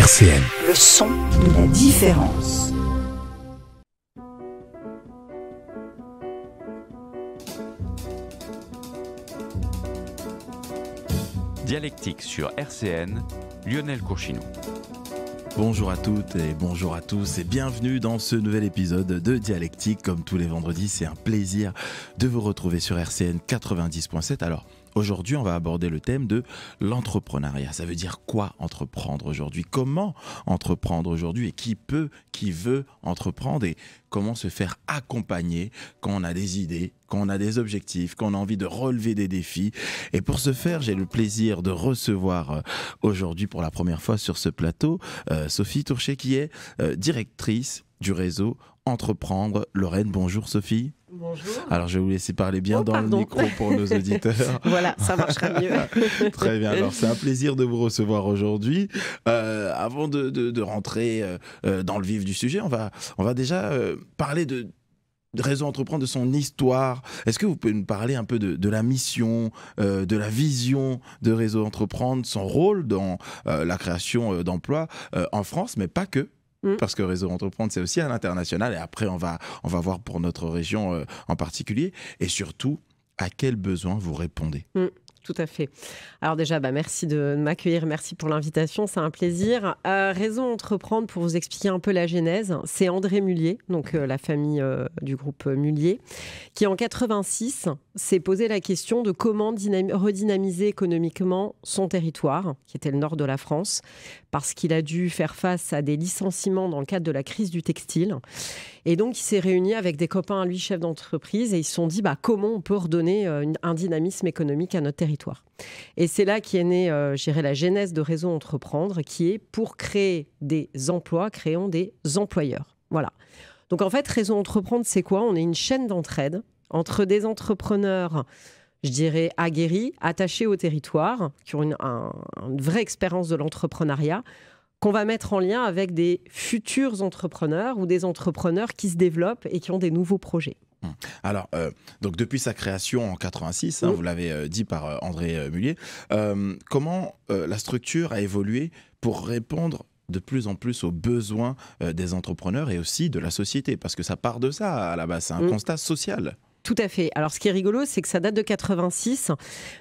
RCN. Le son de la différence. Dialectique sur RCN, Lionel Courchinou. Bonjour à toutes et bonjour à tous et bienvenue dans ce nouvel épisode de Dialectique. Comme tous les vendredis, c'est un plaisir de vous retrouver sur RCN 90.7. Alors, aujourd'hui, on va aborder le thème de l'entrepreneuriat. Ça veut dire quoi entreprendre aujourd'hui? Comment entreprendre aujourd'hui? Et qui veut entreprendre? Et comment se faire accompagner quand on a des idées, quand on a des objectifs, quand on a envie de relever des défis? Et pour ce faire, j'ai le plaisir de recevoir aujourd'hui pour la première fois sur ce plateau Sophie Tourchet, qui est directrice du réseau Entreprendre Lorraine. Bonjour Sophie. Bonjour. Alors, je vais vous laisser parler bien dans le micro pour nos auditeurs. Voilà, ça marchera mieux. Très bien. Alors, c'est un plaisir de vous recevoir aujourd'hui. Avant de rentrer dans le vif du sujet, on va déjà parler de Réseau Entreprendre, de son histoire. Est-ce que vous pouvez nous parler un peu de la mission, de la vision de Réseau Entreprendre, son rôle dans la création d'emplois en France, mais pas que? Parce que Réseau Entreprendre, c'est aussi à l'international. Et après, on va voir pour notre région en particulier. Et surtout, à quels besoins vous répondez? Tout à fait. Alors déjà, merci de m'accueillir, merci pour l'invitation, c'est un plaisir. Réseau Entreprendre, pour vous expliquer un peu la genèse, c'est André Mullier, donc la famille du groupe Mullier, qui en 86 s'est posé la question de comment redynamiser économiquement son territoire, qui était le nord de la France, parce qu'il a dû faire face à des licenciements dans le cadre de la crise du textile. Et donc, il s'est réuni avec des copains à lui, chefs d'entreprise, et ils se sont dit comment on peut redonner un dynamisme économique à notre territoire. Et c'est là qu'est née, la genèse de Réseau Entreprendre, qui est pour créer des emplois, créons des employeurs. Voilà. Donc en fait, Réseau Entreprendre, c'est quoi? On est une chaîne d'entraide entre des entrepreneurs, je dirais, aguerris, attachés au territoire, qui ont une vraie expérience de l'entrepreneuriat, qu'on va mettre en lien avec des futurs entrepreneurs ou des entrepreneurs qui se développent et qui ont des nouveaux projets. Alors, donc depuis sa création en 86, vous l'avez dit par André Mullier, comment la structure a évolué pour répondre de plus en plus aux besoins des entrepreneurs et aussi de la société? Parce que ça part de ça à la base, c'est un constat social. Tout à fait. Alors, ce qui est rigolo, c'est que ça date de 86,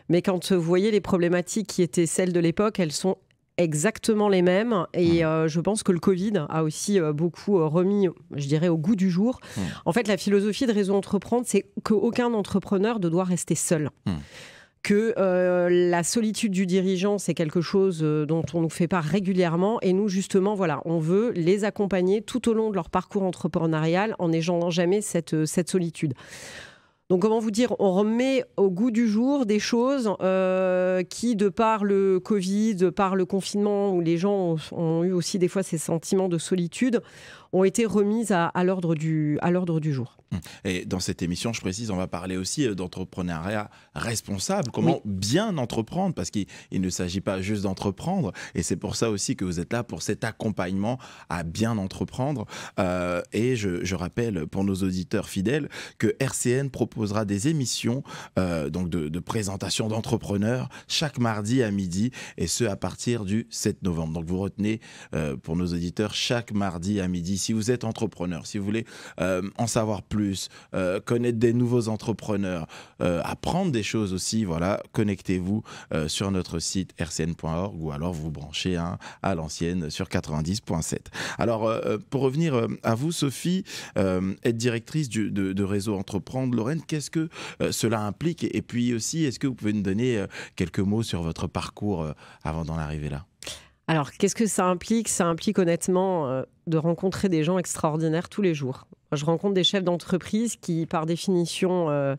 mais quand vous voyez les problématiques qui étaient celles de l'époque, elles sont exactement les mêmes. Et je pense que le Covid a aussi beaucoup remis, je dirais, au goût du jour. En fait, la philosophie de Réseau Entreprendre, c'est qu'aucun entrepreneur ne doit rester seul. Que la solitude du dirigeant, c'est quelque chose dont on nous fait part régulièrement. Et nous, justement, on veut les accompagner tout au long de leur parcours entrepreneurial en n'ayant jamais cette solitude. Donc, comment vous dire, on remet au goût du jour des choses qui, de par le Covid, de par le confinement, où les gens ont eu aussi des fois ces sentiments de solitude, ont été remises à l'ordre du jour. Et dans cette émission, je précise, on va parler aussi d'entrepreneuriat responsable. Comment bien entreprendre? Parce qu'il ne s'agit pas juste d'entreprendre. Et c'est pour ça aussi que vous êtes là, pour cet accompagnement à bien entreprendre. Et je rappelle pour nos auditeurs fidèles que RCN proposera des émissions donc de présentation d'entrepreneurs chaque mardi à midi, et ce à partir du 7 novembre. Donc vous retenez pour nos auditeurs, chaque mardi à midi, si vous êtes entrepreneur, si vous voulez en savoir plus, connaître des nouveaux entrepreneurs, apprendre des choses aussi, connectez-vous sur notre site rcn.org ou alors vous branchez à l'ancienne sur 90.7. Alors, pour revenir à vous, Sophie, être directrice de Réseau Entreprendre Lorraine, qu'est-ce que cela implique? Et puis aussi, est-ce que vous pouvez nous donner quelques mots sur votre parcours avant d'en arriver là? Alors, qu'est-ce que ça implique? Ça implique honnêtement de rencontrer des gens extraordinaires tous les jours. Je rencontre des chefs d'entreprise qui, par définition,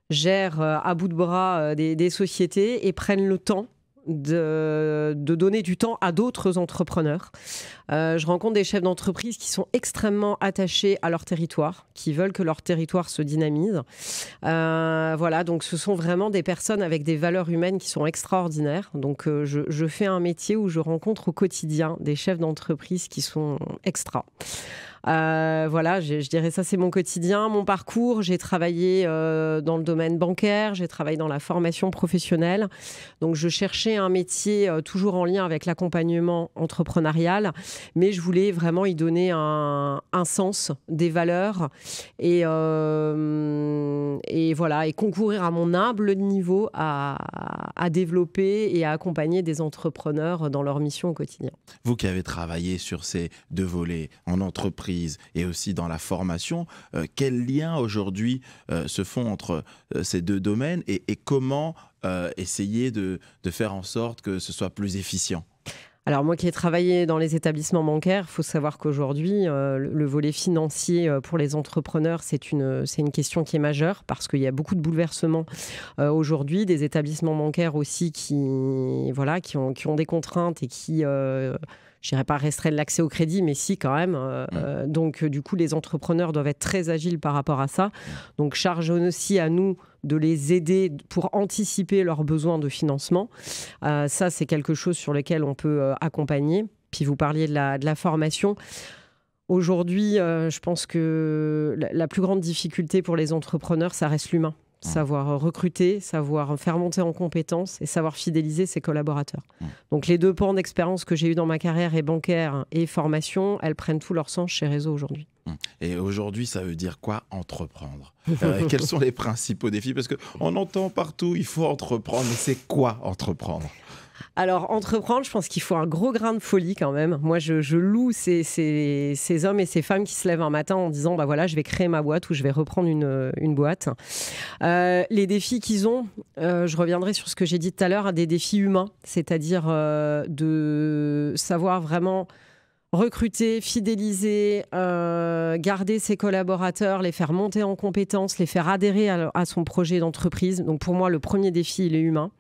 gèrent à bout de bras des sociétés et prennent le temps de donner du temps à d'autres entrepreneurs. Je rencontre des chefs d'entreprise qui sont extrêmement attachés à leur territoire, qui veulent que leur territoire se dynamise. Donc ce sont vraiment des personnes avec des valeurs humaines qui sont extraordinaires. Donc je fais un métier où je rencontre au quotidien des chefs d'entreprise qui sont extra. Voilà, je dirais ça, c'est mon quotidien, mon parcours. J'ai travaillé dans le domaine bancaire, j'ai travaillé dans la formation professionnelle. Donc, je cherchais un métier toujours en lien avec l'accompagnement entrepreneurial, mais je voulais vraiment y donner un sens, des valeurs et voilà, et concourir à mon humble niveau à développer et à accompagner des entrepreneurs dans leur mission au quotidien. Vous qui avez travaillé sur ces deux volets, en entreprise et aussi dans la formation, quels liens aujourd'hui se font entre ces deux domaines et comment essayer de faire en sorte que ce soit plus efficient? Alors moi qui ai travaillé dans les établissements bancaires, il faut savoir qu'aujourd'hui, le volet financier pour les entrepreneurs, c'est une question qui est majeure parce qu'il y a beaucoup de bouleversements aujourd'hui, des établissements bancaires aussi qui ont des contraintes et qui... je dirais pas restreindre l'accès au crédit, mais si quand même. Donc, du coup, les entrepreneurs doivent être très agiles par rapport à ça. Donc, charge aussi à nous de les aider pour anticiper leurs besoins de financement. Ça, c'est quelque chose sur lequel on peut accompagner. Puis, vous parliez de la formation. Aujourd'hui, je pense que la plus grande difficulté pour les entrepreneurs, ça reste l'humain. Savoir recruter, savoir faire monter en compétences et savoir fidéliser ses collaborateurs. Donc les deux pans d'expérience que j'ai eu dans ma carrière, et bancaire et formation, elles prennent tout leur sens chez Réseau aujourd'hui. Et aujourd'hui, ça veut dire quoi, entreprendre? Quels sont les principaux défis? Parce qu'on entend partout, il faut entreprendre, mais c'est quoi entreprendre? Alors, entreprendre, je pense qu'il faut un gros grain de folie quand même. Moi, je loue ces hommes et ces femmes qui se lèvent un matin en disant bah voilà, je vais créer ma boîte ou je vais reprendre une boîte. Les défis qu'ils ont, je reviendrai sur ce que j'ai dit tout à l'heure, des défis humains, c'est-à-dire de savoir vraiment recruter, fidéliser, garder ses collaborateurs, les faire monter en compétences, les faire adhérer à son projet d'entreprise. Donc, pour moi, le premier défi, il est humain.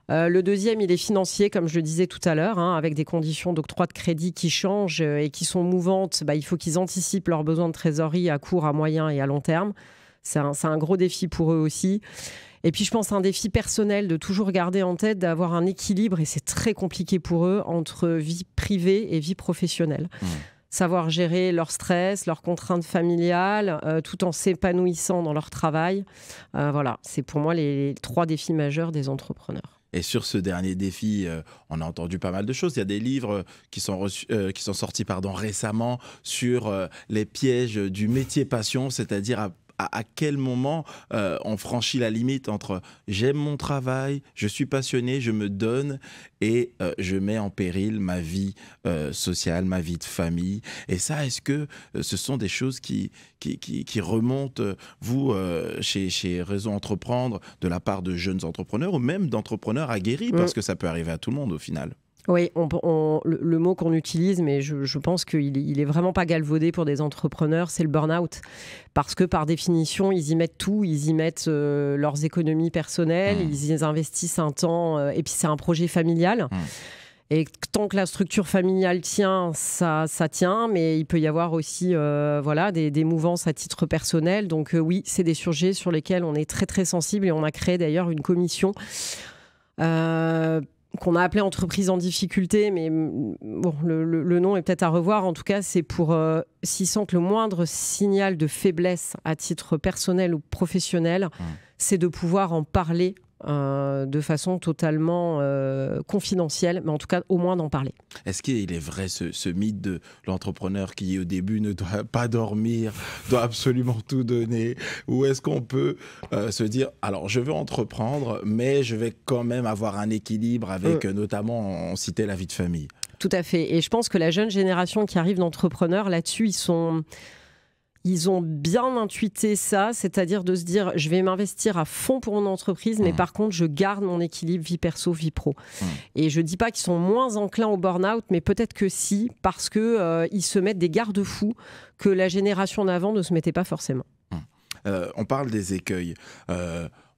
Le deuxième, il est financier, comme je le disais tout à l'heure, avec des conditions d'octroi de crédit qui changent et qui sont mouvantes. Il faut qu'ils anticipent leurs besoins de trésorerie à court, à moyen et à long terme. C'est un gros défi pour eux aussi. Et puis, je pense un défi personnel de toujours garder en tête d'avoir un équilibre, et c'est très compliqué pour eux, entre vie privée et vie professionnelle. Savoir gérer leur stress, leurs contraintes familiales, tout en s'épanouissant dans leur travail. Voilà, c'est pour moi les 3 défis majeurs des entrepreneurs. Et sur ce dernier défi, on a entendu pas mal de choses. Il y a des livres qui sont sortis récemment sur les pièges du métier passion, c'est-à-dire à quel moment on franchit la limite entre j'aime mon travail, je suis passionné, je me donne et je mets en péril ma vie sociale, ma vie de famille. Et ça, est-ce que ce sont des choses qui remontent, vous, chez Réseau Entreprendre, de la part de jeunes entrepreneurs ou même d'entrepreneurs aguerris, parce que ça peut arriver à tout le monde au final? Oui, le mot qu'on utilise, mais je pense qu'il est vraiment pas galvaudé pour des entrepreneurs, c'est le burn-out. Parce que par définition, ils y mettent tout, ils y mettent leurs économies personnelles, ils y investissent un temps, et puis c'est un projet familial. Et tant que la structure familiale tient, ça tient, mais il peut y avoir aussi des mouvances à titre personnel. Donc oui, c'est des sujets sur lesquels on est très très sensible, et on a créé d'ailleurs une commission qu'on a appelé entreprise en difficulté, mais bon, le nom est peut-être à revoir. En tout cas, c'est pour s'ils sentent le moindre signal de faiblesse à titre personnel ou professionnel, c'est de pouvoir en parler de façon totalement confidentielle, mais en tout cas au moins d'en parler. Est-ce qu'il est vrai ce mythe de l'entrepreneur qui au début ne doit pas dormir, doit absolument tout donner, ou est-ce qu'on peut se dire alors je veux entreprendre mais je vais quand même avoir un équilibre avec notamment, on citait la vie de famille? Tout à fait, et je pense que la jeune génération qui arrive d'entrepreneurs là-dessus, ils ont bien intuité ça, c'est-à-dire de se dire je vais m'investir à fond pour mon entreprise, mais par contre je garde mon équilibre vie perso, vie pro. Et je dis pas qu'ils sont moins enclins au burn-out, mais peut-être que si, parce que ils se mettent des garde-fous que la génération d'avant ne se mettait pas forcément. On parle des écueils.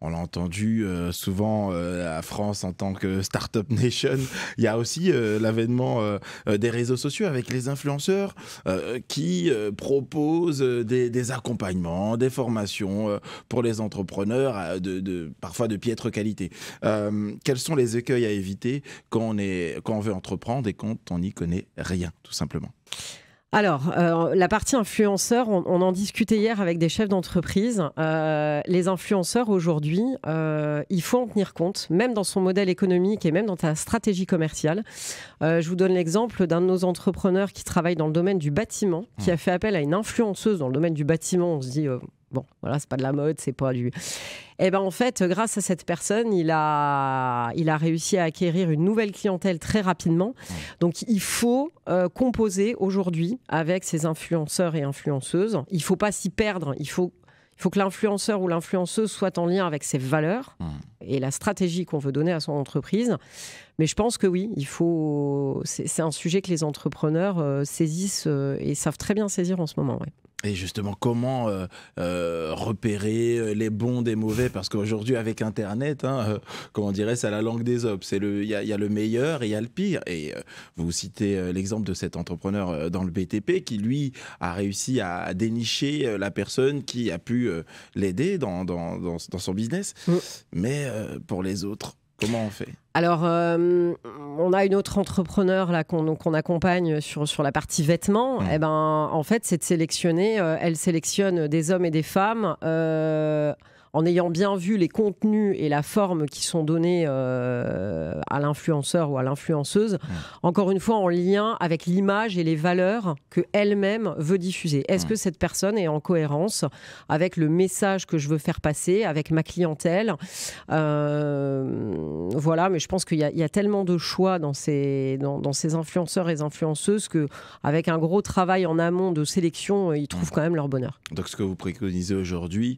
On l'a entendu souvent, la France en tant que Startup Nation. Il y a aussi l'avènement des réseaux sociaux avec les influenceurs qui proposent des accompagnements, des formations pour les entrepreneurs, parfois de piètre qualité. Quels sont les écueils à éviter quand on veut entreprendre et quand on n'y connaît rien, tout simplement? Alors, la partie influenceur, on en discutait hier avec des chefs d'entreprise. Les influenceurs aujourd'hui, il faut en tenir compte, même dans son modèle économique et même dans ta stratégie commerciale. Je vous donne l'exemple d'un de nos entrepreneurs qui travaille dans le domaine du bâtiment, qui a fait appel à une influenceuse dans le domaine du bâtiment. On se dit, bon, voilà, c'est pas de la mode, c'est pas du... Et ben en fait, grâce à cette personne, il a réussi à acquérir une nouvelle clientèle très rapidement. Donc, il faut composer aujourd'hui avec ces influenceurs et influenceuses. Il ne faut pas s'y perdre. Il faut que l'influenceur ou l'influenceuse soit en lien avec ses valeurs et la stratégie qu'on veut donner à son entreprise. Mais je pense que oui, c'est un sujet que les entrepreneurs saisissent et savent très bien saisir en ce moment. Ouais. Et justement, comment repérer les bons des mauvais? Parce qu'aujourd'hui, avec Internet, comment on dirait, c'est à la langue des hommes. Il y a le meilleur et il y a le pire. Et vous citez l'exemple de cet entrepreneur dans le BTP qui, lui, a réussi à dénicher la personne qui a pu l'aider dans son business. Mais pour les autres, comment on fait? Alors, on a une autre entrepreneur là qu'on accompagne sur la partie vêtements. Eh ben, en fait, c'est de sélectionner. Elle sélectionne des hommes et des femmes en ayant bien vu les contenus et la forme qui sont donnés à l'influenceur ou à l'influenceuse. Encore une fois, en lien avec l'image et les valeurs qu'elle-même veut diffuser. Est-ce que cette personne est en cohérence avec le message que je veux faire passer, avec ma clientèle? Voilà, mais je pense qu'il y a tellement de choix dans ces influenceurs et influenceuses qu'avec un gros travail en amont de sélection, ils trouvent quand même leur bonheur. Donc ce que vous préconisez aujourd'hui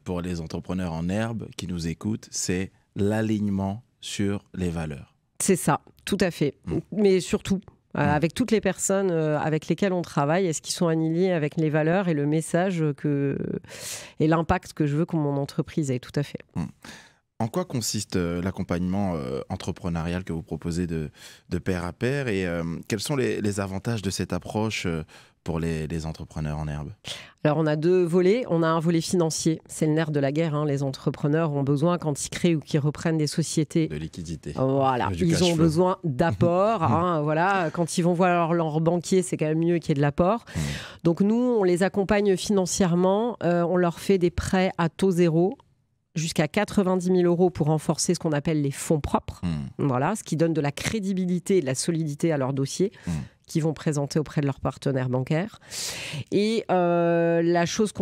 pour les entrepreneurs en herbe qui nous écoutent, c'est l'alignement sur les valeurs. C'est ça, tout à fait. Mais surtout, avec toutes les personnes avec lesquelles on travaille, est-ce qu'ils sont alignés avec les valeurs et le message et l'impact que je veux que mon entreprise ait, tout à fait. En quoi consiste l'accompagnement entrepreneurial que vous proposez de pair à pair et quels sont les avantages de cette approche pour les entrepreneurs en herbe? Alors, on a deux volets. On a un volet financier. C'est le nerf de la guerre. Les entrepreneurs ont besoin, quand ils créent ou qu'ils reprennent des sociétés... De liquidité. Voilà. Ils ont besoin d'apport. Voilà. Quand ils vont voir leur banquier, c'est quand même mieux qu'il y ait de l'apport. Donc, nous, on les accompagne financièrement. On leur fait des prêts à taux zéro, jusqu'à 90 000 € pour renforcer ce qu'on appelle les fonds propres. Voilà, ce qui donne de la crédibilité et de la solidité à leur dossier qu'ils vont présenter auprès de leurs partenaires bancaires. Et la chose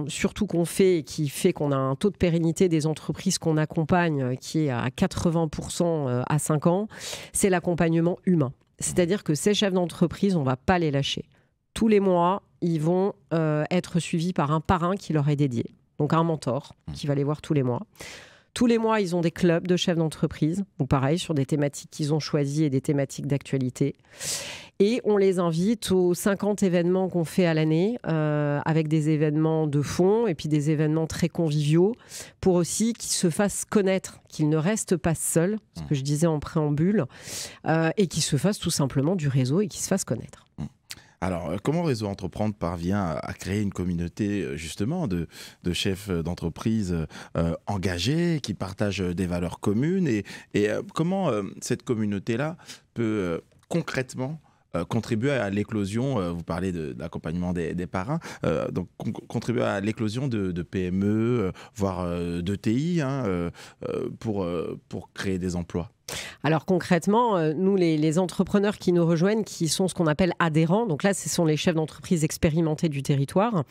surtout qu'on fait et qui fait qu'on a un taux de pérennité des entreprises qu'on accompagne qui est à 80% à 5 ans, c'est l'accompagnement humain. C'est-à-dire que ces chefs d'entreprise, on ne va pas les lâcher. Tous les mois, ils vont être suivis par un parrain qui leur est dédié. Donc un mentor qui va les voir tous les mois. Tous les mois, ils ont des clubs de chefs d'entreprise, ou pareil, sur des thématiques qu'ils ont choisies et des thématiques d'actualité. Et on les invite aux 50 événements qu'on fait à l'année, avec des événements de fond et puis des événements très conviviaux, pour aussi qu'ils se fassent connaître, qu'ils ne restent pas seuls, ce que je disais en préambule, et qu'ils se fassent tout simplement du réseau et qu'ils se fassent connaître. Alors, comment Réseau Entreprendre parvient à créer une communauté justement de chefs d'entreprise engagés, qui partagent des valeurs communes et comment cette communauté-là peut concrètement contribuer à l'éclosion, vous parlez de l'accompagnement des parrains, donc contribuer à l'éclosion de PME, voire d'ETI, pour créer des emplois? Alors concrètement, nous, les entrepreneurs qui nous rejoignent, qui sont ce qu'on appelle adhérents, donc là, ce sont les chefs d'entreprise expérimentés du territoire,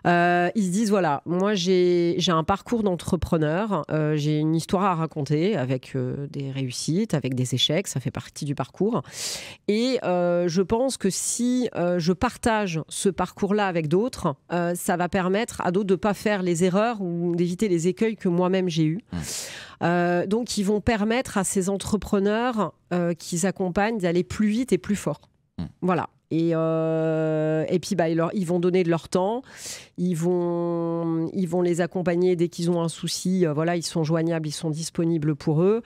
ils se disent, voilà, moi j'ai un parcours d'entrepreneur, j'ai une histoire à raconter avec des réussites, avec des échecs, ça fait partie du parcours. Et je pense que si je partage ce parcours-là avec d'autres, ça va permettre à d'autres de ne pas faire les erreurs ou d'éviter les écueils que moi-même j'ai eus. Donc, ils vont permettre à ces entrepreneurs qu'ils accompagnent d'aller plus vite et plus fort. Voilà. Et puis, ils vont donner de leur temps. Ils vont les accompagner dès qu'ils ont un souci. Voilà, ils sont joignables, ils sont disponibles pour eux.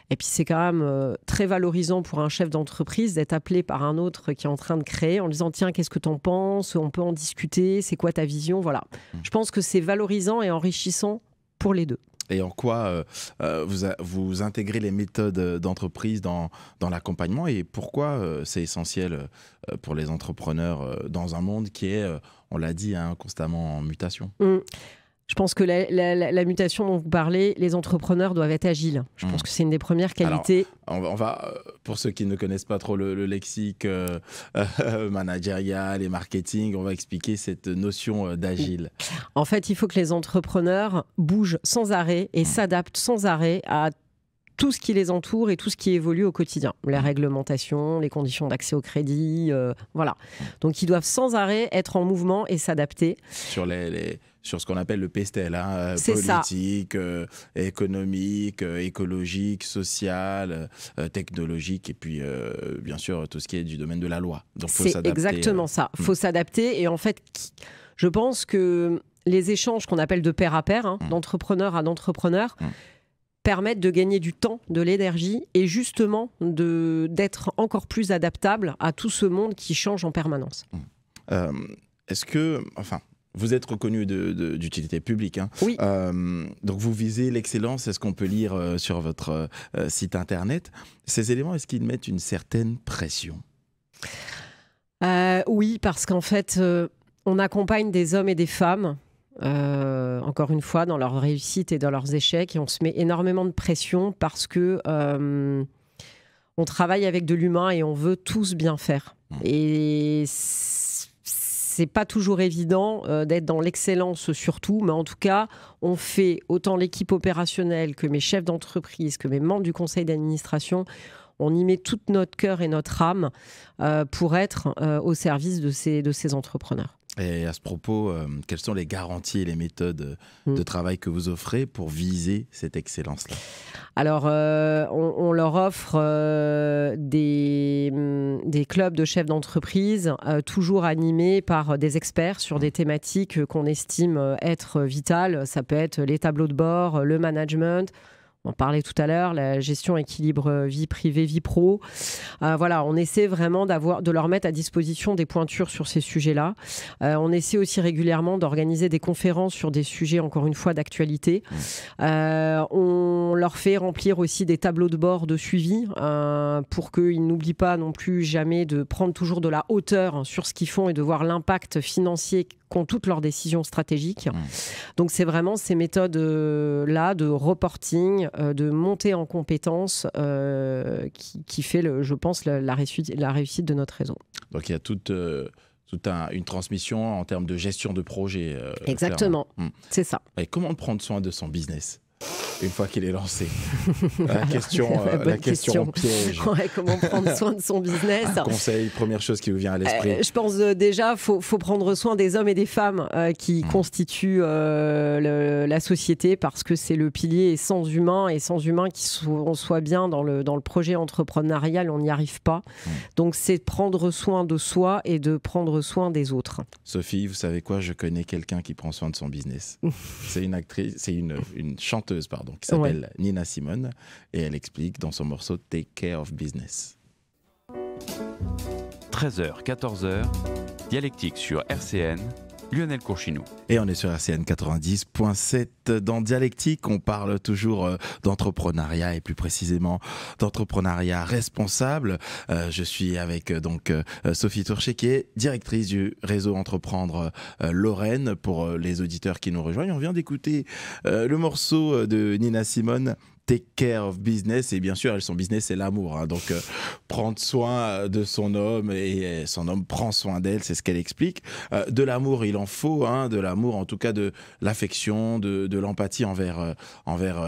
Et puis, c'est quand même très valorisant pour un chef d'entreprise d'être appelé par un autre qui est en train de créer en lui disant « Tiens, qu'est-ce que tu en penses? On peut en discuter. C'est quoi ta vision ?» Voilà. Je pense que c'est valorisant et enrichissant pour les deux. Et en quoi vous intégrez les méthodes d'entreprise dans l'accompagnement et pourquoi c'est essentiel pour les entrepreneurs dans un monde qui est, on l'a dit, hein, constamment en mutation? Je pense que la mutation dont vous parlez, les entrepreneurs doivent être agiles. Je pense que c'est une des premières qualités. Alors, on va, pour ceux qui ne connaissent pas trop le lexique managérial et marketing, on va expliquer cette notion d'agile. En fait, il faut que les entrepreneurs bougent sans arrêt et s'adaptent sans arrêt à tout ce qui les entoure et tout ce qui évolue au quotidien. Les réglementations, les conditions d'accès au crédit, voilà. Donc, ils doivent sans arrêt être en mouvement et s'adapter. Sur ce qu'on appelle le PESTEL, hein, politique, économique, écologique, social, technologique, et puis bien sûr tout ce qui est du domaine de la loi. Donc faut s'adapter. C'est exactement ça. Il faut s'adapter et en fait, je pense que les échanges qu'on appelle de pair à pair, hein, d'entrepreneur à d'entrepreneur, permettent de gagner du temps, de l'énergie et justement d'être encore plus adaptable à tout ce monde qui change en permanence. Est-ce que, vous êtes reconnu d'utilité publique, hein. Oui. Donc vous visez l'excellence, c'est ce qu'on peut lire sur votre site internet. Ces éléments, est-ce qu'ils mettent une certaine pression? Oui, parce qu'en fait, on accompagne des hommes et des femmes, encore une fois, dans leur réussite et dans leurs échecs, et on se met énormément de pression parce que on travaille avec de l'humain et on veut tous bien faire. Et c'est pas toujours évident d'être dans l'excellence surtout, mais en tout cas, on fait autant l'équipe opérationnelle que mes chefs d'entreprise, que mes membres du conseil d'administration. On y met tout notre cœur et notre âme pour être au service de ces entrepreneurs. Et à ce propos, quelles sont les garanties et les méthodes de travail que vous offrez pour viser cette excellence-là? Alors, on leur offre des clubs de chefs d'entreprise, toujours animés par des experts sur des thématiques qu'on estime être vitales. Ça peut être les tableaux de bord, le management. On en parlait tout à l'heure, la gestion équilibre vie privée, vie pro. Voilà, on essaie vraiment de leur mettre à disposition des pointures sur ces sujets-là. On essaie aussi régulièrement d'organiser des conférences sur des sujets, encore une fois, d'actualité. On leur fait remplir aussi des tableaux de bord de suivi pour qu'ils n'oublient pas non plus jamais de prendre toujours de la hauteur sur ce qu'ils font et de voir l'impact financier qu'ont toutes leurs décisions stratégiques. Donc c'est vraiment ces méthodes-là de reporting, de montée en compétences qui fait, je pense, la réussite de notre réseau. Donc il y a toute une transmission en termes de gestion de projet. Exactement, c'est ça. Et comment prendre soin de son business une fois qu'il est lancé? La question piège. Ouais, comment prendre soin de son business? Un conseil, première chose qui vous vient à l'esprit. Je pense déjà, faut prendre soin des hommes et des femmes qui constituent la société, parce que c'est le pilier, et sans humain qui soit bien dans le projet entrepreneurial, on n'y arrive pas. Donc c'est prendre soin de soi et de prendre soin des autres. Sophie, vous savez quoi? Je connais quelqu'un qui prend soin de son business. C'est une actrice, c'est une chanteuse, pardon, qui s'appelle Nina Simone, et elle explique dans son morceau Take Care of Business. 13h, 14h, Dialectique sur RCN, Lionel Courchinou. Et on est sur RCN 90.7. Dans Dialectique, on parle toujours d'entrepreneuriat, et plus précisément d'entrepreneuriat responsable. Je suis avec Sophie Tourché, qui est directrice du réseau Entreprendre Lorraine. Pour les auditeurs qui nous rejoignent, on vient d'écouter le morceau de Nina Simone, Take Care of Business, et bien sûr, son business, c'est l'amour. Hein. Donc, prendre soin de son homme, et son homme prend soin d'elle, c'est ce qu'elle explique. De l'amour, il en faut, hein, de l'amour, en tout cas de l'affection, de l'empathie envers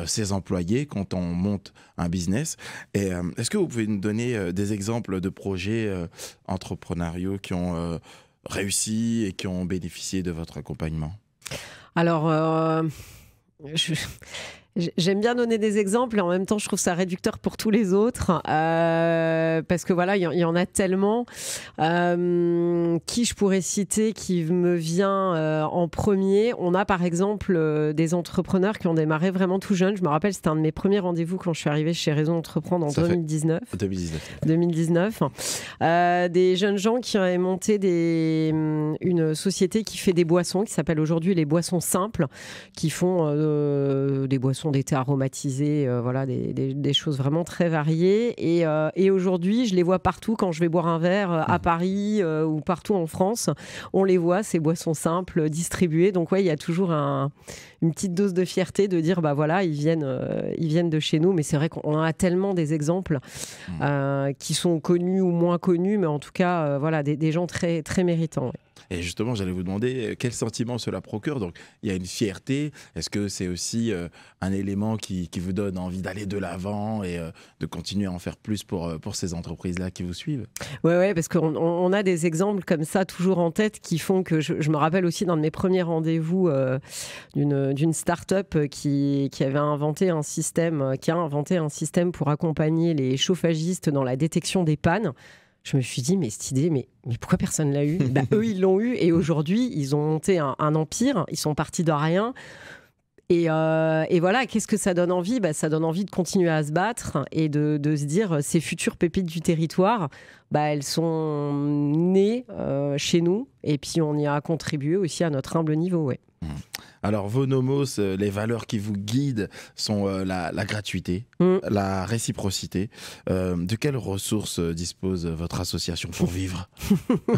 ses employés quand on monte un business. Et est-ce que vous pouvez nous donner des exemples de projets entrepreneuriaux qui ont réussi et qui ont bénéficié de votre accompagnement? Alors, j'aime bien donner des exemples, et en même temps je trouve ça réducteur pour tous les autres, parce que voilà, il y en a tellement. Qui je pourrais citer qui me vient en premier? On a par exemple des entrepreneurs qui ont démarré vraiment tout jeunes. Je me rappelle, c'était un de mes premiers rendez-vous quand je suis arrivée chez Réseau Entreprendre en 2019. 2019. Des jeunes gens qui avaient monté une société qui fait des boissons, qui s'appelle aujourd'hui les Boissons Simples, qui font des boissons sont des thés aromatisés, voilà, des choses vraiment très variées. Et aujourd'hui, je les vois partout quand je vais boire un verre à Paris ou partout en France. On les voit, ces boissons simples distribuées. Donc ouais, il y a toujours une petite dose de fierté de dire, bah voilà, ils viennent de chez nous. Mais c'est vrai qu'on a tellement des exemples qui sont connus ou moins connus, mais en tout cas, voilà, des gens très, très méritants. Ouais. Et justement, j'allais vous demander quel sentiment cela procure. Donc, il y a une fierté. Est-ce que c'est aussi un élément qui vous donne envie d'aller de l'avant et de continuer à en faire plus pour ces entreprises-là qui vous suivent? Ouais, parce qu'on a des exemples comme ça toujours en tête qui font que je me rappelle aussi d'un de mes premiers rendez-vous d'une start-up qui avait inventé un système, pour accompagner les chauffagistes dans la détection des pannes. Je me suis dit, mais cette idée, mais pourquoi personne ne l'a eu? Eux, ils l'ont eu et aujourd'hui, ils ont monté un empire. Ils sont partis de rien. Et voilà, qu'est-ce que ça donne envie? Ça donne envie de continuer à se battre et de se dire, ces futures pépites du territoire, elles sont nées chez nous. Et puis, on y a contribué aussi à notre humble niveau, ouais. Alors, vos nomos, les valeurs qui vous guident sont la gratuité, la réciprocité. De quelles ressources dispose votre association pour vivre?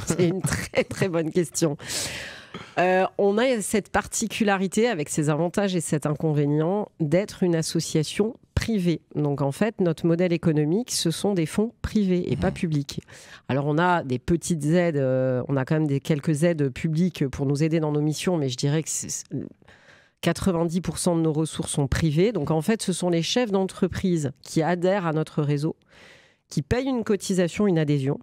C'est une très, très bonne question. On a cette particularité avec ses avantages et cet inconvénient d'être une association privée. Donc en fait, notre modèle économique, ce sont des fonds privés et pas publics. Alors on a des petites aides, on a quand même quelques aides publiques pour nous aider dans nos missions, mais je dirais que 90% de nos ressources sont privées. Donc en fait, ce sont les chefs d'entreprise qui adhèrent à notre réseau, qui payent une cotisation, une adhésion,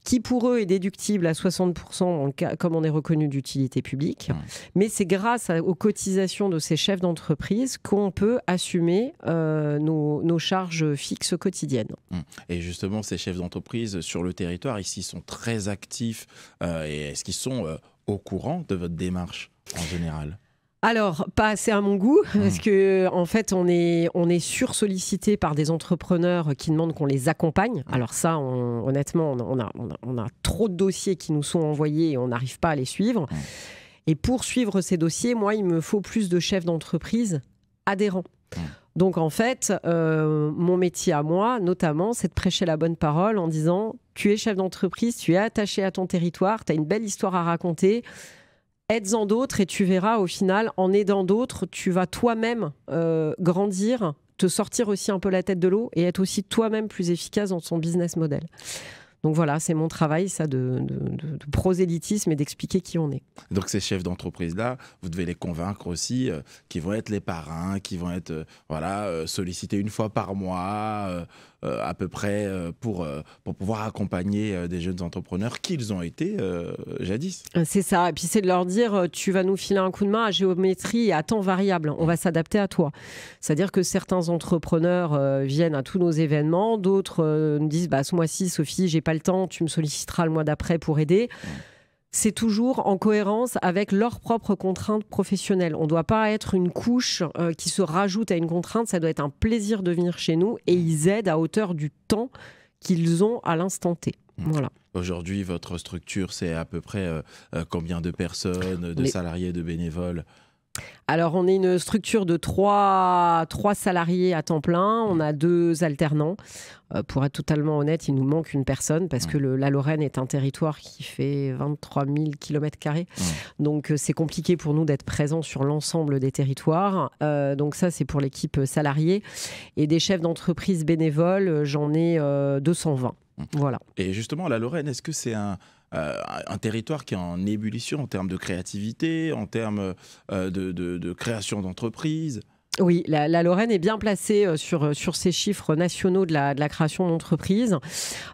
qui pour eux est déductible à 60% comme on est reconnu d'utilité publique. Mais c'est grâce aux cotisations de ces chefs d'entreprise qu'on peut assumer nos charges fixes quotidiennes. Et justement, ces chefs d'entreprise sur le territoire, ici, sont très actifs. Et est-ce qu'ils sont au courant de votre démarche en général? Alors, pas assez à mon goût, parce que en fait, on est sursollicité par des entrepreneurs qui demandent qu'on les accompagne. Alors ça, honnêtement, on a trop de dossiers qui nous sont envoyés et on n'arrive pas à les suivre. Et pour suivre ces dossiers, moi, il me faut plus de chefs d'entreprise adhérents. Donc en fait, mon métier à moi, notamment, c'est de prêcher la bonne parole en disant « Tu es chef d'entreprise, tu es attaché à ton territoire, tu as une belle histoire à raconter ». Aides-en d'autres et tu verras au final, en aidant d'autres, tu vas toi-même grandir, te sortir aussi un peu la tête de l'eau et être aussi toi-même plus efficace dans ton business model. Donc voilà, c'est mon travail, ça, de prosélytisme et d'expliquer qui on est. Donc ces chefs d'entreprise-là, vous devez les convaincre aussi qu'ils vont être les parrains, qui vont être sollicités une fois par mois à peu près pour pouvoir accompagner des jeunes entrepreneurs qu'ils ont été jadis. C'est ça, et puis c'est de leur dire tu vas nous filer un coup de main à géométrie et à temps variable, on va s'adapter à toi. C'est-à-dire que certains entrepreneurs viennent à tous nos événements, d'autres nous disent ce mois-ci Sophie, j'ai pas le temps, tu me solliciteras le mois d'après pour aider. C'est toujours en cohérence avec leurs propres contraintes professionnelles. On ne doit pas être une couche qui se rajoute à une contrainte, ça doit être un plaisir de venir chez nous et ils aident à hauteur du temps qu'ils ont à l'instant T. Voilà. Aujourd'hui, votre structure, c'est à peu près combien de personnes, de salariés, de bénévoles? Alors, on est une structure de 3 salariés à temps plein. On a 2 alternants. Pour être totalement honnête, il nous manque une personne parce que la Lorraine est un territoire qui fait 23 000 km². Donc, c'est compliqué pour nous d'être présents sur l'ensemble des territoires. Donc, ça, c'est pour l'équipe salariée. Et des chefs d'entreprise bénévoles, j'en ai 220. Voilà. Et justement, la Lorraine, est-ce que c'est un territoire qui est en ébullition en termes de créativité, en termes de création d'entreprises? Oui, la Lorraine est bien placée sur ces chiffres nationaux de la création d'entreprises.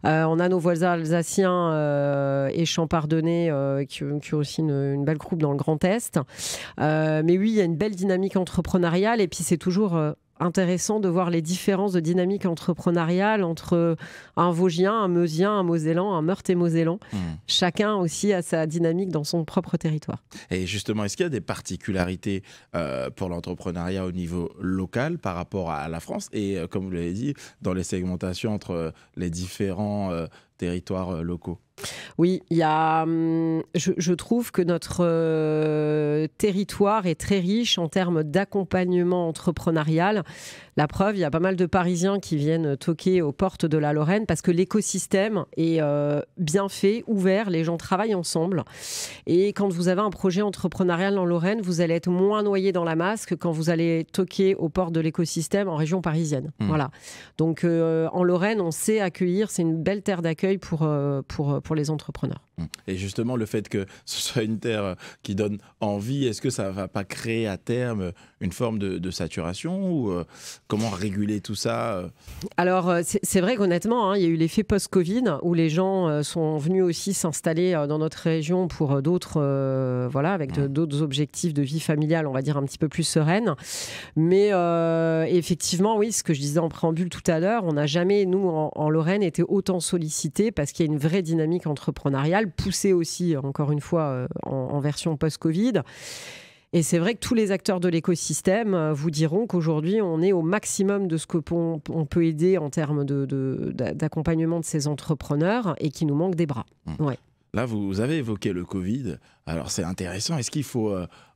On a nos voisins alsaciens et champardonnais qui ont aussi une belle groupe dans le Grand Est. Mais oui, il y a une belle dynamique entrepreneuriale et puis c'est toujours intéressant de voir les différences de dynamique entrepreneuriale entre un Vosgien, un Meusien, un Mosellan, un Meurthe-et-Mosellan. Chacun aussi a sa dynamique dans son propre territoire. Et justement, est-ce qu'il y a des particularités pour l'entrepreneuriat au niveau local par rapport à la France et, comme vous l'avez dit, dans les segmentations entre les différents territoires locaux? Oui, il y a, je trouve que notre territoire est très riche en termes d'accompagnement entrepreneurial. La preuve, il y a pas mal de Parisiens qui viennent toquer aux portes de la Lorraine parce que l'écosystème est bien fait, ouvert, les gens travaillent ensemble. Et quand vous avez un projet entrepreneurial en Lorraine, vous allez être moins noyé dans la masse que quand vous allez toquer aux portes de l'écosystème en région parisienne. Voilà. Donc en Lorraine, on sait accueillir, c'est une belle terre d'accueil pour les entrepreneurs. Et justement, le fait que ce soit une terre qui donne envie, est-ce que ça ne va pas créer à terme une forme de saturation ou comment réguler tout ça? Alors, c'est vrai qu'honnêtement, il y a eu l'effet post-Covid où les gens sont venus aussi s'installer dans notre région pour d'autres, avec d'autres objectifs de vie familiale, on va dire un petit peu plus sereine. Mais effectivement, oui, ce que je disais en préambule tout à l'heure, on n'a jamais, nous, en Lorraine, été autant sollicités parce qu'il y a une vraie dynamique entrepreneuriale, poussée aussi, encore une fois, en version post-Covid. Et c'est vrai que tous les acteurs de l'écosystème vous diront qu'aujourd'hui, on est au maximum de ce qu'on peut aider en termes d'accompagnement de ces entrepreneurs et qu'il nous manque des bras. Ouais. Là, vous avez évoqué le Covid. Alors, c'est intéressant. Est-ce qu'il faut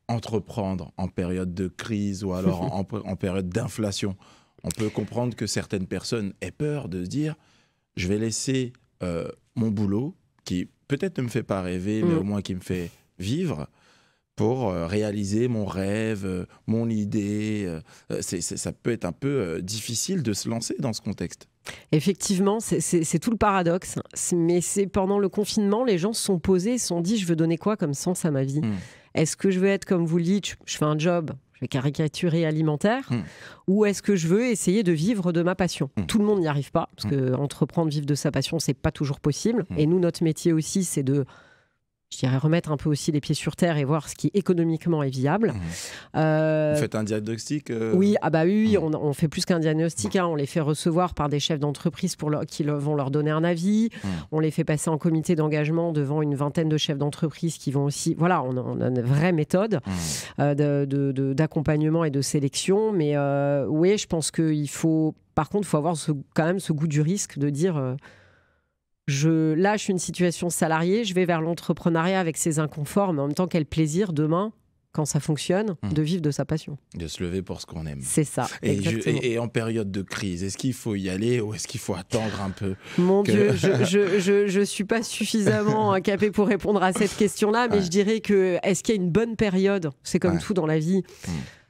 entreprendre en période de crise ou alors en période d'inflation? On peut comprendre que certaines personnes aient peur de se dire « je vais laisser mon boulot qui peut-être ne me fait pas rêver, mais au moins qui me fait vivre ». Pour réaliser mon rêve, mon idée. Ça peut être un peu difficile de se lancer dans ce contexte. Effectivement, c'est tout le paradoxe. Mais c'est pendant le confinement, les gens se sont posés, se sont dit, je veux donner quoi comme sens à ma vie? Est-ce que je veux être, comme vous le dites, je fais un job, je vais caricaturer alimentaire, ou est-ce que je veux essayer de vivre de ma passion? Tout le monde n'y arrive pas, parce que entreprendre, vivre de sa passion, c'est pas toujours possible. Et nous, notre métier aussi, c'est de... je dirais remettre un peu aussi les pieds sur terre et voir ce qui économiquement est viable. Vous faites un diagnostic Oui, on fait plus qu'un diagnostic. On les fait recevoir par des chefs d'entreprise qui vont leur donner un avis. On les fait passer en comité d'engagement devant une vingtaine de chefs d'entreprise qui vont aussi... Voilà, on a une vraie méthode d'accompagnement et de sélection. Mais oui, je pense qu'il faut... Par contre, il faut avoir quand même ce goût du risque de dire... je lâche une situation salariée, je vais vers l'entrepreneuriat avec ses inconforts, mais en même temps, quel plaisir demain, quand ça fonctionne, de vivre de sa passion. De se lever pour ce qu'on aime. C'est ça, exactement. Et en période de crise, est-ce qu'il faut y aller ou est-ce qu'il faut attendre un peu? Mon Dieu, je ne suis pas suffisamment capée pour répondre à cette question-là, mais je dirais que, est-ce qu'il y a une bonne période? C'est comme tout dans la vie.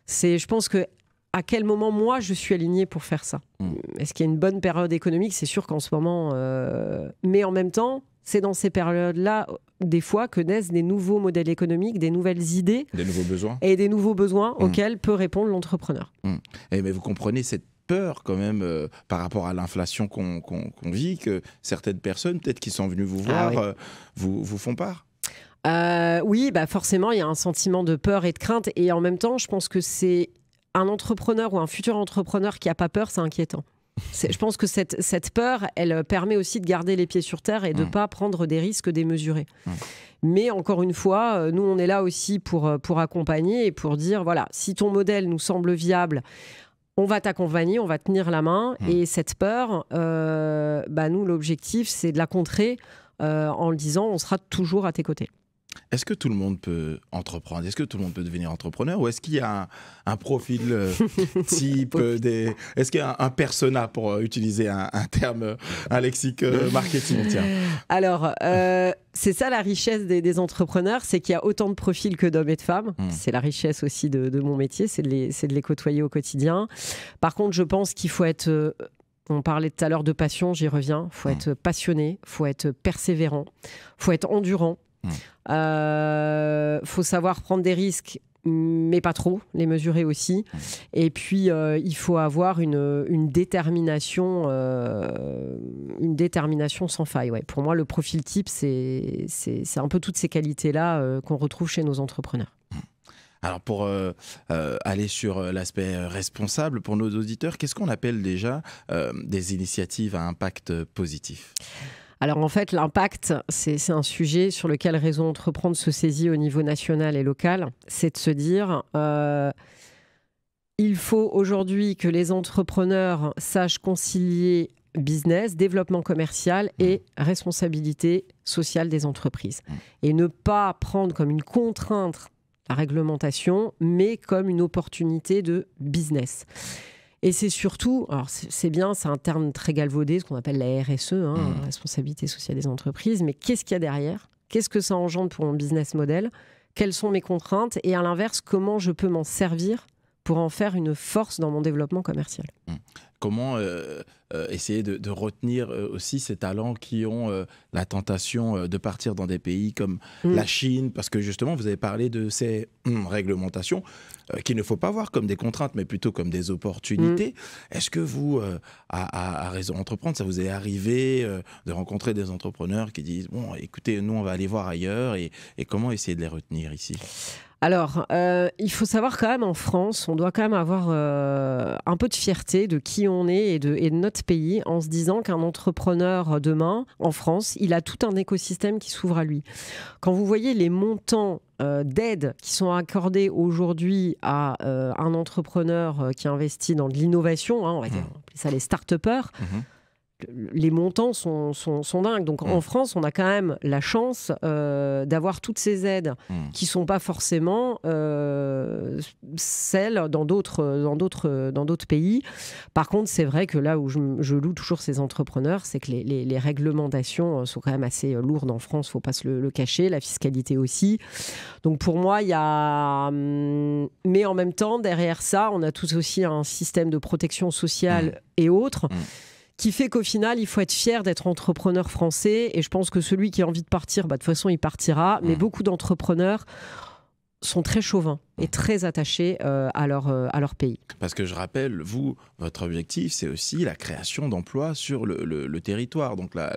Je pense que à quel moment, moi, je suis alignée pour faire ça? Est-ce qu'il y a une bonne période économique? C'est sûr qu'en ce moment... Mais en même temps, c'est dans ces périodes-là, des fois, que naissent des nouveaux modèles économiques, des nouvelles idées. Des nouveaux besoins. Et des nouveaux besoins auxquels peut répondre l'entrepreneur. Mais vous comprenez cette peur quand même par rapport à l'inflation qu'on vit, que certaines personnes, peut-être qui sont venues vous voir, vous font part? Oui, forcément, il y a un sentiment de peur et de crainte. Et en même temps, je pense que c'est... un entrepreneur ou un futur entrepreneur qui n'a pas peur, c'est inquiétant. Je pense que cette peur, elle permet aussi de garder les pieds sur terre et de ne pas prendre des risques démesurés. Mais encore une fois, nous, on est là aussi pour accompagner et pour dire, voilà, si ton modèle nous semble viable, on va t'accompagner, on va tenir la main. Et cette peur, nous, l'objectif, c'est de la contrer en le disant, on sera toujours à tes côtés. Est-ce que tout le monde peut entreprendre? Est-ce que tout le monde peut devenir entrepreneur? Ou est-ce qu'il y a un profil type est-ce qu'il y a un persona, pour utiliser un terme, un lexique marketing? Alors, c'est ça la richesse des entrepreneurs, c'est qu'il y a autant de profils que d'hommes et de femmes. C'est la richesse aussi de mon métier, c'est de les côtoyer au quotidien. Par contre, je pense qu'il faut être... on parlait tout à l'heure de passion, j'y reviens. Il faut être passionné, il faut être persévérant, il faut être endurant. Faut savoir prendre des risques, mais pas trop, les mesurer aussi. Et puis il faut avoir une détermination sans faille. Ouais. Pour moi, le profil type, c'est un peu toutes ces qualités-là qu'on retrouve chez nos entrepreneurs. Alors pour aller sur l'aspect responsable pour nos auditeurs, qu'est-ce qu'on appelle déjà des initiatives à impact positif? Alors en fait, l'impact, c'est un sujet sur lequel Réseau Entreprendre se saisit au niveau national et local. C'est de se dire, il faut aujourd'hui que les entrepreneurs sachent concilier business, développement commercial et responsabilité sociale des entreprises. Et ne pas prendre comme une contrainte la réglementation, mais comme une opportunité de business. Et c'est surtout, alors c'est bien, c'est un terme très galvaudé, ce qu'on appelle la RSE, responsabilité sociale des entreprises, mais qu'est-ce qu'il y a derrière ? Qu'est-ce que ça engendre pour mon business model ? Quelles sont mes contraintes ? Et à l'inverse, comment je peux m'en servir pour en faire une force dans mon développement commercial ? Comment essayer de retenir aussi ces talents qui ont la tentation de partir dans des pays comme la Chine, parce que justement, vous avez parlé de ces réglementations qu'il ne faut pas voir comme des contraintes, mais plutôt comme des opportunités. Est-ce que vous, à Réseau Entreprendre, ça vous est arrivé de rencontrer des entrepreneurs qui disent « Bon, écoutez, nous, on va aller voir ailleurs » et comment essayer de les retenir ici ? Alors, il faut savoir quand même en France, on doit quand même avoir un peu de fierté de qui on est et de notre pays, en se disant qu'un entrepreneur demain, en France, il a tout un écosystème qui s'ouvre à lui. Quand vous voyez les montants d'aide qui sont accordés aujourd'hui à un entrepreneur qui investit dans de l'innovation, on va dire, on appelle ça les start-upers, les montants sont dingues. Donc en France, on a quand même la chance d'avoir toutes ces aides qui ne sont pas forcément celles dans d'autres pays. Par contre, c'est vrai que là où je loue toujours ces entrepreneurs, c'est que les réglementations sont quand même assez lourdes en France, il ne faut pas se le cacher, la fiscalité aussi. Donc pour moi, il y a... Mais en même temps, derrière ça, on a tous aussi un système de protection sociale et autres, qui fait qu'au final, il faut être fier d'être entrepreneur français. Et je pense que celui qui a envie de partir, de toute façon, il partira. Mais beaucoup d'entrepreneurs sont très chauvins et très attachés à leur pays. Parce que je rappelle, vous, votre objectif, c'est aussi la création d'emplois sur le territoire. Donc là,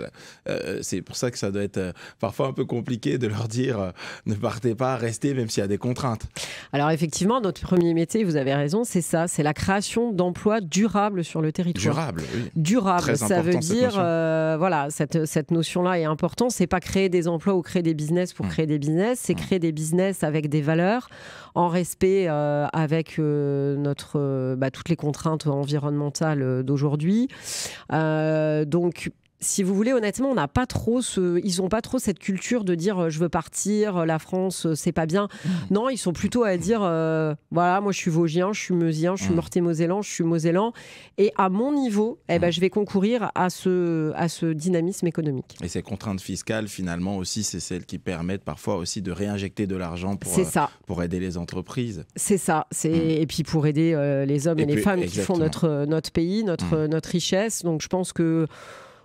c'est pour ça que ça doit être parfois un peu compliqué de leur dire ne partez pas, restez, même s'il y a des contraintes. Alors effectivement, notre premier métier, vous avez raison, c'est ça, c'est la création d'emplois durables sur le territoire. Durable, oui. Durable, très ça veut dire, voilà, cette notion-là est importante. C'est pas créer des emplois ou créer des business pour créer des business, c'est créer des business avec des valeurs, en respect avec toutes les contraintes environnementales d'aujourd'hui. Donc, si vous voulez, honnêtement, ils n'ont pas trop cette culture de dire je veux partir, la France, c'est pas bien. Non, ils sont plutôt à dire voilà, moi je suis Vosgien, je suis Meusien, je suis Meurthe-et-Mosellan, je suis Mosellan. Et à mon niveau, je vais concourir à ce dynamisme économique. Et ces contraintes fiscales, finalement, aussi, c'est celles qui permettent parfois aussi de réinjecter de l'argent pour aider les entreprises. C'est ça. Et puis pour aider les hommes et les femmes qui font notre pays, notre richesse. Donc je pense que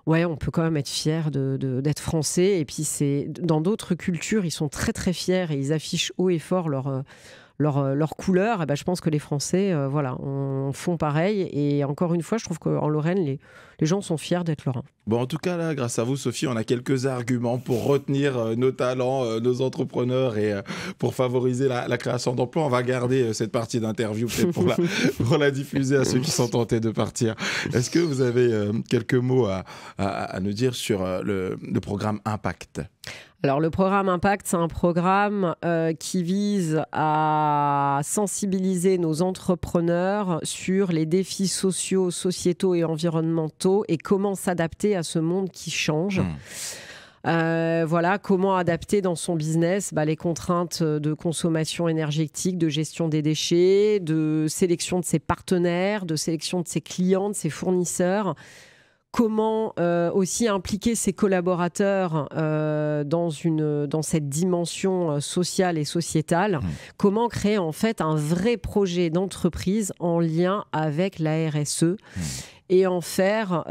ouais, on peut quand même être fier d'être français. Et puis, dans d'autres cultures, ils sont très, très fiers et ils affichent haut et fort leur couleur. Et je pense que les Français font pareil. Et encore une fois, je trouve qu'en Lorraine, les gens sont fiers d'être lorrains. Bon, en tout cas, là, grâce à vous, Sophie, on a quelques arguments pour retenir nos talents, nos entrepreneurs et pour favoriser la création d'emplois. On va garder cette partie d'interview peut-être pour la diffuser à ceux qui sont tentés de partir. Est-ce que vous avez quelques mots à nous dire sur le programme Impact ? Alors, le programme Impact, c'est un programme qui vise à sensibiliser nos entrepreneurs sur les défis sociaux, sociétaux et environnementaux et comment s'adapter à ce monde qui change. Comment adapter dans son business les contraintes de consommation énergétique, de gestion des déchets, de sélection de ses partenaires, de sélection de ses clients, de ses fournisseurs. Comment aussi impliquer ses collaborateurs dans cette dimension sociale et sociétale. Comment créer en fait un vrai projet d'entreprise en lien avec la RSE et en faire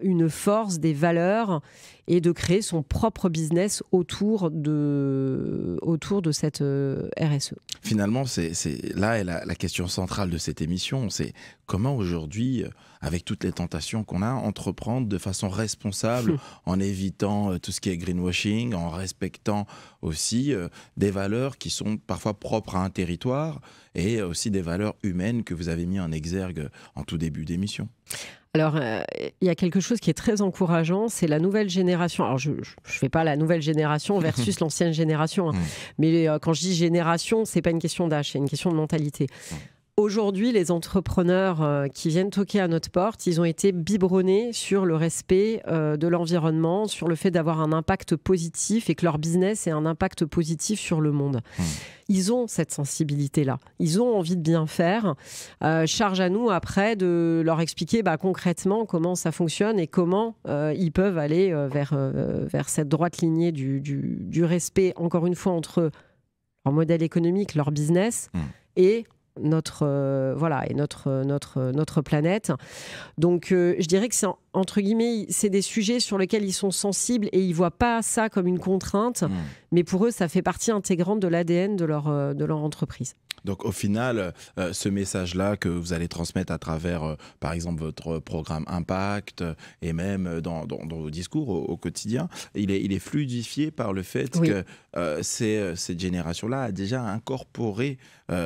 une force, des valeurs et de créer son propre business autour de cette RSE. Finalement, c'est là est la question centrale de cette émission, c'est comment aujourd'hui, avec toutes les tentations qu'on a, entreprendre de façon responsable en évitant tout ce qui est greenwashing, en respectant aussi des valeurs qui sont parfois propres à un territoire et aussi des valeurs humaines que vous avez mis en exergue en tout début d'émission. Alors, il y a quelque chose qui est très encourageant, c'est la nouvelle génération. Alors, je ne fais pas la nouvelle génération versus l'ancienne génération, mais quand je dis génération, ce n'est pas une question d'âge, c'est une question de mentalité. Aujourd'hui, les entrepreneurs qui viennent toquer à notre porte, ils ont été biberonnés sur le respect de l'environnement, sur le fait d'avoir un impact positif et que leur business ait un impact positif sur le monde. Ils ont cette sensibilité-là. Ils ont envie de bien faire. Charge à nous, après, de leur expliquer concrètement comment ça fonctionne et comment ils peuvent aller vers cette droite lignée du respect, encore une fois, entre leur modèle économique, leur business et notre planète. Donc je dirais que c'est entre guillemets, c'est des sujets sur lesquels ils sont sensibles et ils voient pas ça comme une contrainte, mais pour eux ça fait partie intégrante de l'ADN de leur entreprise. Donc au final, ce message-là que vous allez transmettre à travers, par exemple, votre programme Impact et même dans vos discours au quotidien, il est fluidifié par le fait que cette génération-là a déjà incorporé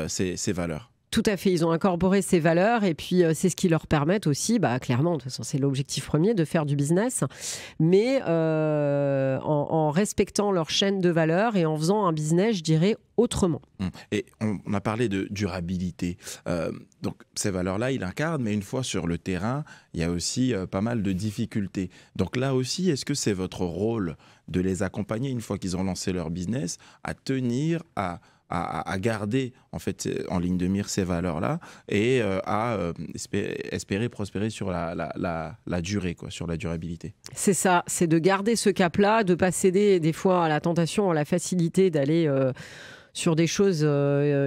ces valeurs. Tout à fait, ils ont incorporé ces valeurs et puis c'est ce qui leur permet aussi, clairement, de toute façon c'est l'objectif premier, de faire du business, mais en respectant leur chaîne de valeur et en faisant un business, je dirais, autrement. Et on a parlé de durabilité. Donc ces valeurs-là, ils incarnent, mais une fois sur le terrain, il y a aussi pas mal de difficultés. Donc là aussi, est-ce que c'est votre rôle de les accompagner une fois qu'ils ont lancé leur business, à tenir à garder en fait en ligne de mire ces valeurs-là et à espérer prospérer sur la durée, sur la durabilité. C'est ça, c'est de garder ce cap-là, de ne pas céder des fois à la tentation, à la facilité d'aller sur des choses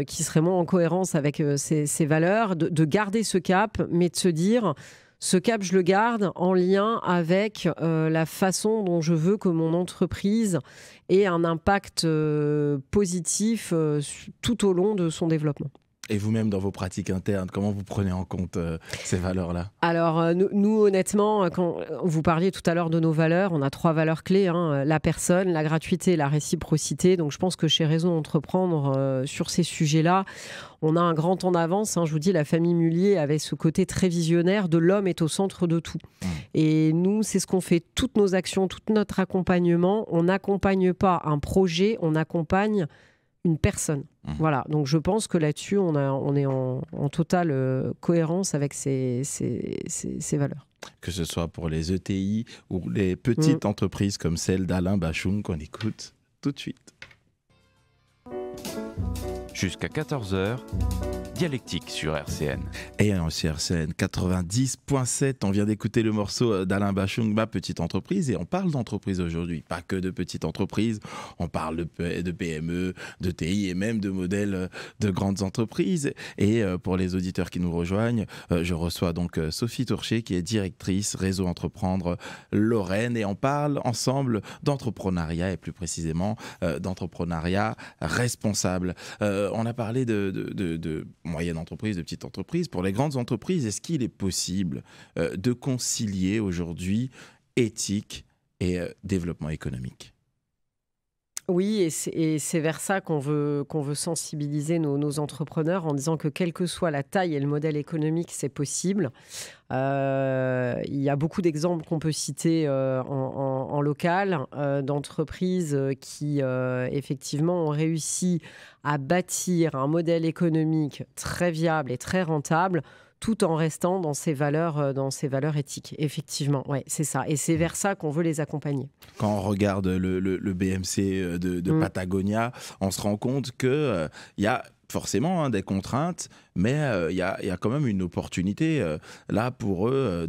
qui seraient moins en cohérence avec ces valeurs, de garder ce cap, mais de se dire... Ce cap, je le garde en lien avec la façon dont je veux que mon entreprise ait un impact positif tout au long de son développement. Et vous-même, dans vos pratiques internes, comment vous prenez en compte ces valeurs-là ? Alors, nous, honnêtement, quand vous parliez tout à l'heure de nos valeurs, on a 3 valeurs clés, la personne, la gratuité et la réciprocité. Donc, je pense que chez Raison Entreprendre, sur ces sujets-là, on a un grand temps d'avance. Je vous dis, la famille Mullier avait ce côté très visionnaire de l'homme est au centre de tout. Et nous, c'est ce qu'on fait. Toutes nos actions, tout notre accompagnement, on n'accompagne pas un projet, on accompagne une personne. Voilà, donc je pense que là-dessus, on est en totale cohérence avec ces valeurs. Que ce soit pour les ETI ou les petites entreprises comme celle d'Alain Bachung qu'on écoute tout de suite. Jusqu'à 14h, Dialectique sur RCN. Et sur RCN 90.7, on vient d'écouter le morceau d'Alain Bachung, Ma petite entreprise. Et on parle d'entreprise aujourd'hui, pas que de petites entreprises. On parle de PME, de TI et même de modèles de grandes entreprises. Et pour les auditeurs qui nous rejoignent, je reçois donc Sophie Tourché, qui est directrice Réseau Entreprendre Lorraine. Et on parle ensemble d'entrepreneuriat et plus précisément d'entrepreneuriat responsable. On a parlé de moyenne entreprise, de petite entreprise. Pour les grandes entreprises, est-ce qu'il est possible de concilier aujourd'hui éthique et développement économique ? Oui, et c'est vers ça qu'on veut sensibiliser nos entrepreneurs en disant que quelle que soit la taille et le modèle économique, c'est possible. Il y a beaucoup d'exemples qu'on peut citer en local d'entreprises qui effectivement ont réussi à bâtir un modèle économique très viable et très rentable, tout en restant dans ces valeurs éthiques. Effectivement, ouais, c'est ça. Et c'est vers ça qu'on veut les accompagner. Quand on regarde le BMC de Patagonia, on se rend compte qu'il y a forcément des contraintes, mais il y a quand même une opportunité là pour eux.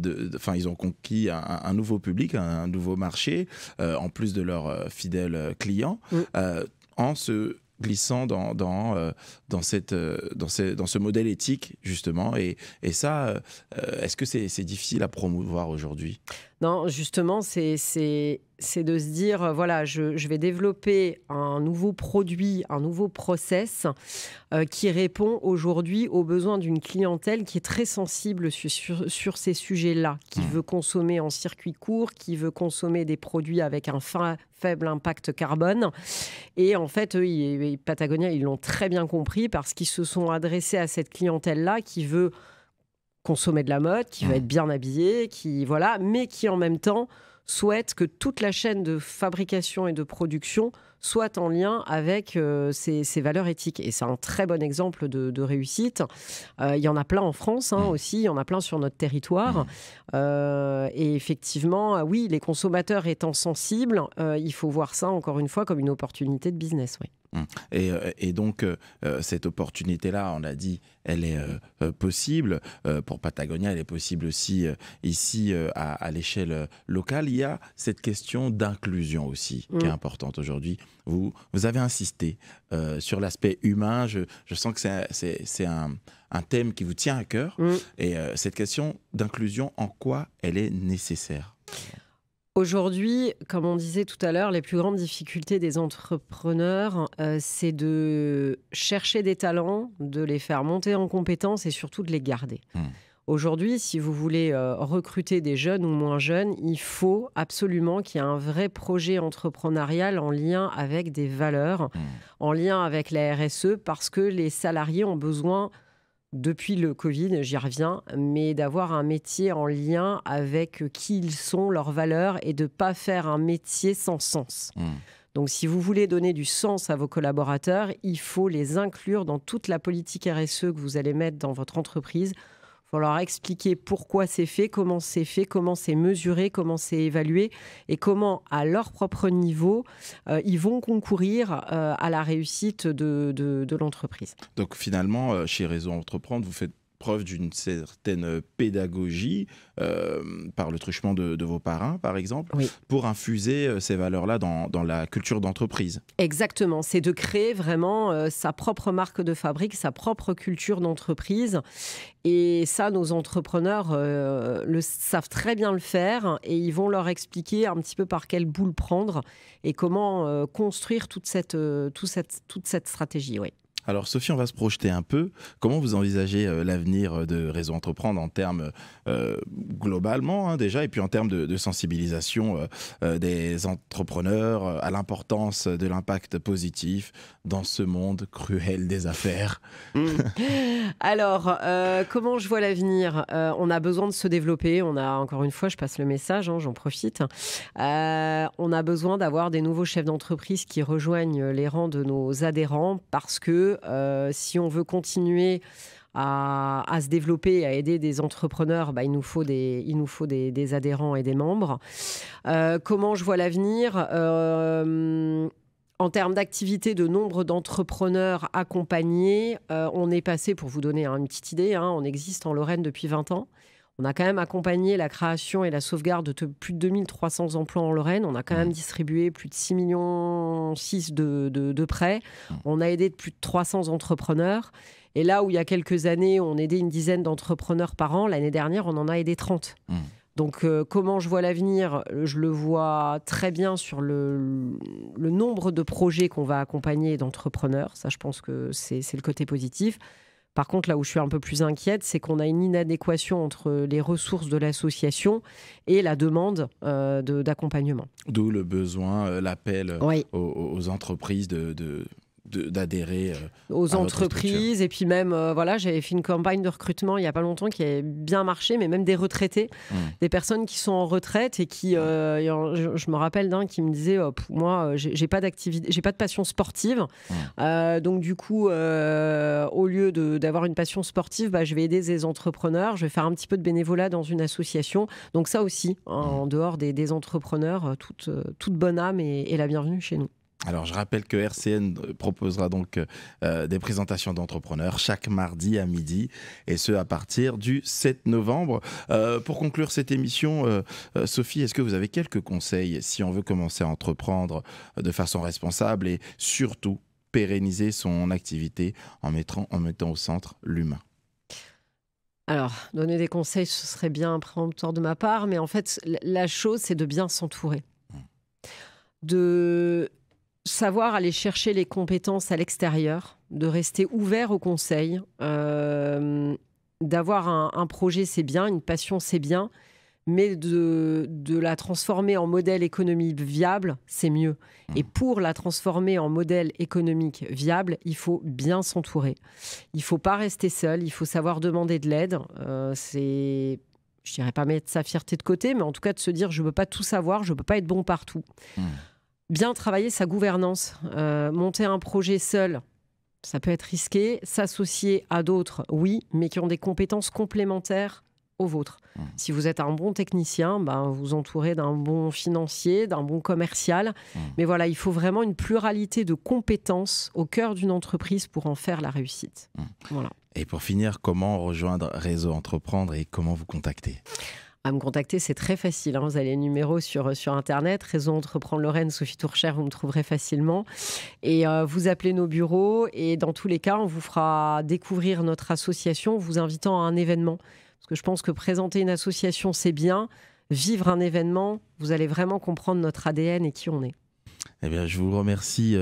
Ils ont conquis un nouveau public, un nouveau marché, en plus de leurs fidèles clients, en se glissant dans ce modèle éthique, justement. Et ça, est-ce que c'est difficile à promouvoir aujourd'hui ? Non, justement, c'est de se dire, voilà, je vais développer un nouveau produit, un nouveau process qui répond aujourd'hui aux besoins d'une clientèle qui est très sensible sur ces sujets-là, qui veut consommer en circuit court, qui veut consommer des produits avec un faible impact carbone. Et en fait, eux, Patagonia, ils l'ont très bien compris parce qu'ils se sont adressés à cette clientèle-là qui veut consommer de la mode, qui va être bien habillé, mais qui en même temps souhaite que toute la chaîne de fabrication et de production soit en lien avec ces valeurs éthiques. Et c'est un très bon exemple de réussite. Il y en a plein en France aussi, il y en a plein sur notre territoire. Et effectivement, oui, les consommateurs étant sensibles, il faut voir ça, encore une fois, comme une opportunité de business. Oui. Et donc, cette opportunité-là, on l'a dit, elle est possible. Pour Patagonia, elle est possible aussi ici à l'échelle locale. Il y a cette question d'inclusion aussi qui est importante aujourd'hui. Vous avez insisté sur l'aspect humain. Je sens que c'est un thème qui vous tient à cœur. Et cette question d'inclusion, en quoi elle est nécessaire ? Aujourd'hui, comme on disait tout à l'heure, les plus grandes difficultés des entrepreneurs, c'est de chercher des talents, de les faire monter en compétences et surtout de les garder. Aujourd'hui, si vous voulez recruter des jeunes ou moins jeunes, il faut absolument qu'il y ait un vrai projet entrepreneurial en lien avec des valeurs, en lien avec la RSE, parce que les salariés ont besoin, depuis le Covid, j'y reviens, mais d'avoir un métier en lien avec qui ils sont, leurs valeurs, et de ne pas faire un métier sans sens. Donc, si vous voulez donner du sens à vos collaborateurs, il faut les inclure dans toute la politique RSE que vous allez mettre dans votre entreprise. Il faut leur expliquer pourquoi c'est fait, comment c'est mesuré, comment c'est évalué et comment, à leur propre niveau, ils vont concourir à la réussite de l'entreprise. Donc finalement, chez Réseau Entreprendre, vous faites preuve d'une certaine pédagogie par le truchement de vos parrains, par exemple, pour infuser ces valeurs-là dans la culture d'entreprise. Exactement, c'est de créer vraiment sa propre marque de fabrique, sa propre culture d'entreprise. Et ça, nos entrepreneurs savent très bien le faire et ils vont leur expliquer un petit peu par quelle boule prendre et comment construire toute cette stratégie. Oui. Alors Sophie, on va se projeter un peu. Comment vous envisagez l'avenir de Réseau Entreprendre en termes globalement déjà et puis en termes de sensibilisation des entrepreneurs à l'importance de l'impact positif dans ce monde cruel des affaires? Alors, comment je vois l'avenir? On a besoin de se développer. On a, encore une fois, je passe le message, j'en profite. On a besoin d'avoir des nouveaux chefs d'entreprise qui rejoignent les rangs de nos adhérents parce que si on veut continuer à se développer et à aider des entrepreneurs, il nous faut des adhérents et des membres. Comment je vois l'avenir? En termes d'activité, de nombre d'entrepreneurs accompagnés, on est passé, pour vous donner une petite idée, on existe en Lorraine depuis 20 ans. On a quand même accompagné la création et la sauvegarde de plus de 2300 emplois en Lorraine. On a quand même distribué plus de 6,6 millions de prêts. On a aidé plus de 300 entrepreneurs. Et là où il y a quelques années, on aidait une dizaine d'entrepreneurs par an, l'année dernière, on en a aidé 30. Donc, comment je vois l'avenir? Je le vois très bien sur le nombre de projets qu'on va accompagner d'entrepreneurs. Ça, je pense que c'est le côté positif. Par contre, là où je suis un peu plus inquiète, c'est qu'on a une inadéquation entre les ressources de l'association et la demande d'accompagnement. D'où le besoin, l'appel aux entreprises d'adhérer aux entreprises. Et puis même, j'avais fait une campagne de recrutement il n'y a pas longtemps qui a bien marché, mais même des retraités, des personnes qui sont en retraite et qui, je me rappelle d'un qui me disait, moi, j'ai pas d'activité, j'ai pas de passion sportive. Donc du coup, au lieu d'avoir une passion sportive, je vais aider des entrepreneurs, je vais faire un petit peu de bénévolat dans une association. Donc ça aussi, en dehors des entrepreneurs, toute bonne âme est la bienvenue chez nous. Alors, je rappelle que RCN proposera donc des présentations d'entrepreneurs chaque mardi à midi, et ce à partir du 7 novembre. Pour conclure cette émission, Sophie, est-ce que vous avez quelques conseils si on veut commencer à entreprendre de façon responsable et surtout pérenniser son activité en mettant au centre l'humain? Alors, donner des conseils, ce serait bien préemptoire de ma part, mais en fait, la chose, c'est de bien s'entourer. De savoir aller chercher les compétences à l'extérieur, de rester ouvert aux conseils, d'avoir un projet, c'est bien, une passion, c'est bien, mais de la transformer en modèle économique viable, c'est mieux. Et pour la transformer en modèle économique viable, il faut bien s'entourer. Il ne faut pas rester seul, il faut savoir demander de l'aide. je dirais pas mettre sa fierté de côté, mais en tout cas de se dire je ne peux pas tout savoir, je ne peux pas être bon partout. Bien travailler sa gouvernance, monter un projet seul, ça peut être risqué. S'associer à d'autres, oui, mais qui ont des compétences complémentaires aux vôtres. Si vous êtes un bon technicien, vous entourez d'un bon financier, d'un bon commercial. Mais voilà, il faut vraiment une pluralité de compétences au cœur d'une entreprise pour en faire la réussite. Voilà. Et pour finir, comment rejoindre Réseau Entreprendre et comment vous contacter ? À me contacter, c'est très facile. Vous avez les numéros sur Internet. Réseau Entreprendre Lorraine, Sophie Tourchère, vous me trouverez facilement. Et vous appelez nos bureaux. Et dans tous les cas, on vous fera découvrir notre association en vous invitant à un événement. Parce que je pense que présenter une association, c'est bien. Vivre un événement, vous allez vraiment comprendre notre ADN et qui on est. Eh bien, je vous remercie,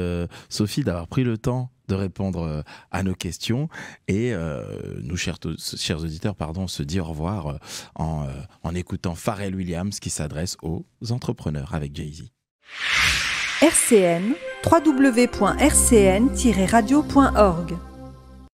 Sophie, d'avoir pris le temps de répondre à nos questions. Et nous, chers auditeurs, se dit au revoir en écoutant Pharrell Williams qui s'adresse aux entrepreneurs avec Jay-Z. RCN, www.rcn-radio.org